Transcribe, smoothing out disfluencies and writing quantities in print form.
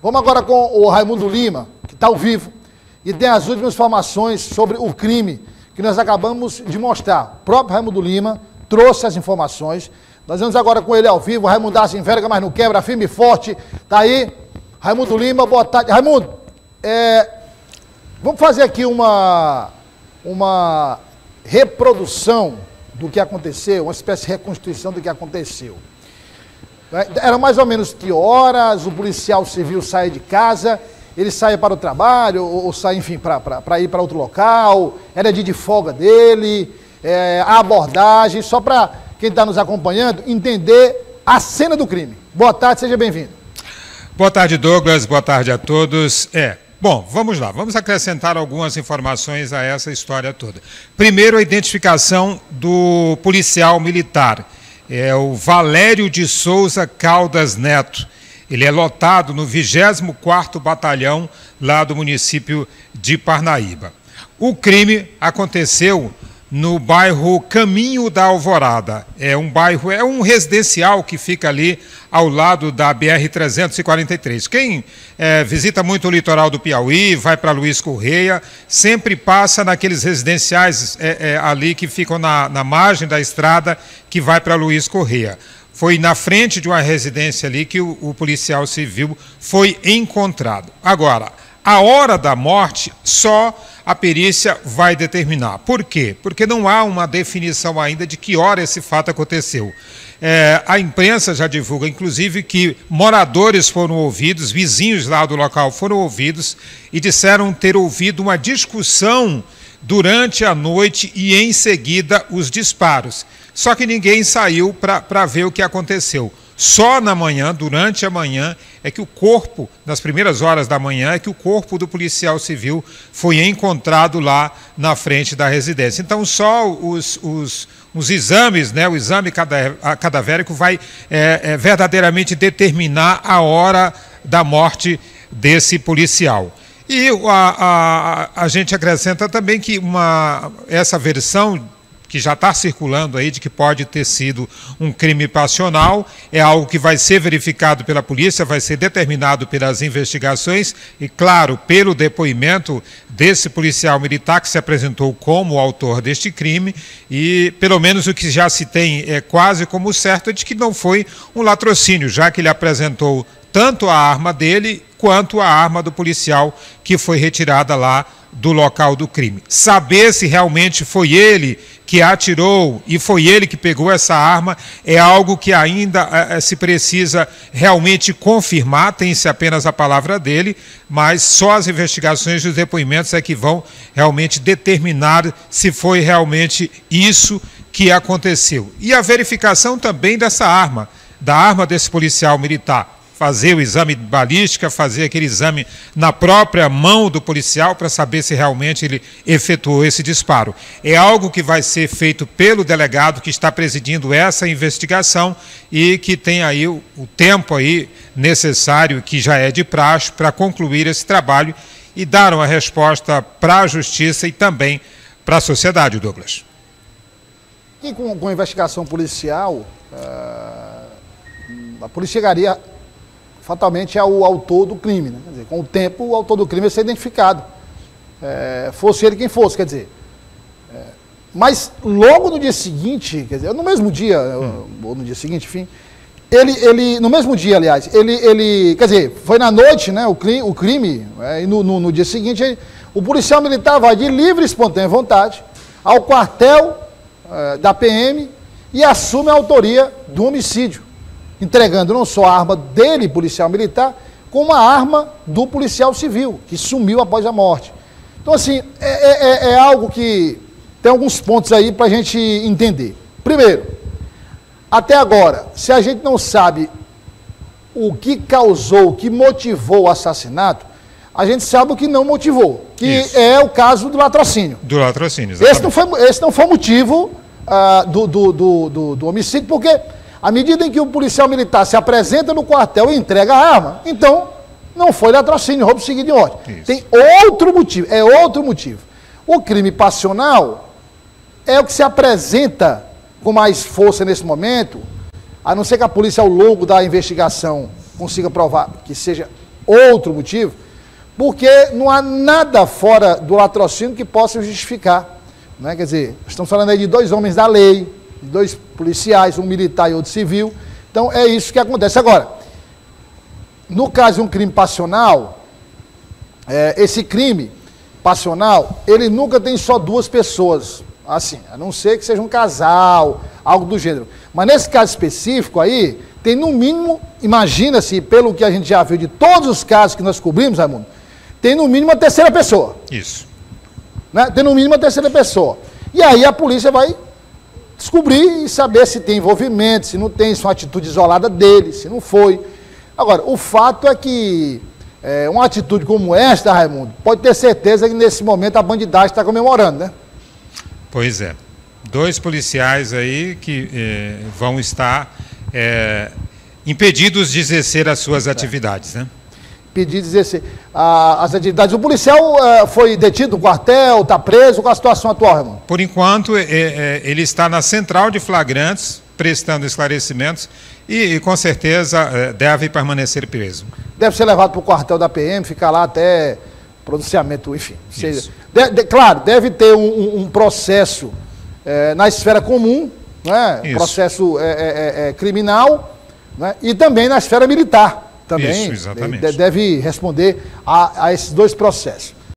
Vamos agora com o Raimundo Lima, que está ao vivo, e tem as últimas informações sobre o crime que nós acabamos de mostrar. O próprio Raimundo Lima trouxe as informações. Nós vamos agora com ele ao vivo. O Raimundo se enverga, mas não quebra, firme e forte. Tá aí, Raimundo Lima, boa tarde. Raimundo, vamos fazer aqui uma reprodução do que aconteceu, uma espécie de reconstituição do que aconteceu. Era mais ou menos que horas o policial civil saía de casa, ele saía para o trabalho, ou saía, enfim, para ir para outro local, era dia de folga dele, a abordagem, só para quem está nos acompanhando entender a cena do crime. Boa tarde, seja bem-vindo. Boa tarde, Douglas, boa tarde a todos. Bom, vamos lá, vamos acrescentar algumas informações a essa história toda. Primeiro, a identificação do policial militar. É o Valério de Souza Caldas Neto. Ele é lotado no 24º Batalhão, lá do município de Parnaíba. O crime aconteceu no bairro Caminho da Alvorada. É um residencial que fica ali ao lado da BR-343. Quem visita muito o litoral do Piauí, vai para Luiz Correia, sempre passa naqueles residenciais ali que ficam na margem da estrada que vai para Luiz Correia. Foi na frente de uma residência ali que o policial civil foi encontrado. Agora, a hora da morte só a perícia vai determinar. Por quê? Porque não há uma definição ainda de que hora esse fato aconteceu. A imprensa já divulga, inclusive, que moradores foram ouvidos, vizinhos lá do local foram ouvidos e disseram ter ouvido uma discussão durante a noite e, em seguida, os disparos. Só que ninguém saiu para ver o que aconteceu. Só na manhã, durante a manhã, é que o corpo, nas primeiras horas da manhã, é que o corpo do policial civil foi encontrado lá na frente da residência. Então, só os exames, né, o exame cadavérico vai verdadeiramente determinar a hora da morte desse policial. E a gente acrescenta também que essa versão que já está circulando aí de que pode ter sido um crime passional, é algo que vai ser verificado pela polícia, vai ser determinado pelas investigações e, claro, pelo depoimento desse policial militar que se apresentou como o autor deste crime e, pelo menos, o que já se tem quase como certo é de que não foi um latrocínio, já que ele apresentou tanto a arma dele quanto a arma do policial que foi retirada lá do local do crime. Saber se realmente foi ele que atirou e foi ele que pegou essa arma é algo que ainda se precisa realmente confirmar, tem-se apenas a palavra dele, mas só as investigações e os depoimentos é que vão realmente determinar se foi realmente isso que aconteceu. E a verificação também dessa arma, da arma desse policial militar. Fazer o exame de balística, fazer aquele exame na própria mão do policial para saber se realmente ele efetuou esse disparo. É algo que vai ser feito pelo delegado que está presidindo essa investigação e que tem aí o tempo aí necessário, que já é de praxe, para concluir esse trabalho e dar uma resposta para a justiça e também para a sociedade, Douglas. E com a investigação policial, a polícia chegaria fatalmente ao autor do crime, né? Quer dizer, com o tempo o autor do crime vai ser identificado, fosse ele quem fosse, quer dizer, mas logo no dia seguinte, quer dizer, no mesmo dia, ou no dia seguinte, enfim, ele no mesmo dia, aliás, ele quer dizer, foi na noite, né, o crime, e no dia seguinte, o policial militar vai de livre e espontânea vontade ao quartel da PM e assume a autoria do homicídio, entregando não só a arma dele, policial militar, como a arma do policial civil, que sumiu após a morte. Então, assim, é algo que tem alguns pontos aí para a gente entender. Primeiro, até agora, se a gente não sabe o que causou, o que motivou o assassinato, a gente sabe o que não motivou, que isso é o caso do latrocínio. Do latrocínio, exatamente. Esse não foi o motivo do homicídio, porque à medida em que o policial militar se apresenta no quartel e entrega a arma, então não foi latrocínio, roubo seguido de ordem. Isso. Tem outro motivo, outro motivo. O crime passional é o que se apresenta com mais força nesse momento, a não ser que a polícia, ao longo da investigação, consiga provar que seja outro motivo, porque não há nada fora do latrocínio que possa justificar. Né? Quer dizer, estamos falando aí de 2 homens da lei, de 2 policiais, um militar e outro civil. Então é isso que acontece. Agora, no caso de um crime passional, esse crime passional, ele nunca tem só 2 pessoas, assim, a não ser que seja um casal, algo do gênero. Mas nesse caso específico aí, tem no mínimo, imagina-se, pelo que a gente já viu de todos os casos que nós cobrimos, Raimundo, tem no mínimo uma terceira pessoa. Isso. Né? Tem no mínimo uma terceira pessoa. E aí a polícia vai descobrir e saber se tem envolvimento, se não tem, se foi uma atitude isolada dele, se não foi. Agora, o fato é que uma atitude como esta, Raimundo, pode ter certeza que nesse momento a bandidagem está comemorando, né? Pois é. 2 policiais aí que vão estar impedidos de exercer as suas atividades, né? Impedidos de exercer as atividades. O policial foi detido no quartel, está preso, qual a situação atual, Raimundo? Por enquanto, ele está na central de flagrantes, prestando esclarecimentos e com certeza deve permanecer preso. Deve ser levado para o quartel da PM, ficar lá até pronunciamento, enfim. Claro, deve ter um processo na esfera comum, né? Processo criminal, né? E também na esfera militar. Também isso, exatamente. Deve responder a esses 2 processos.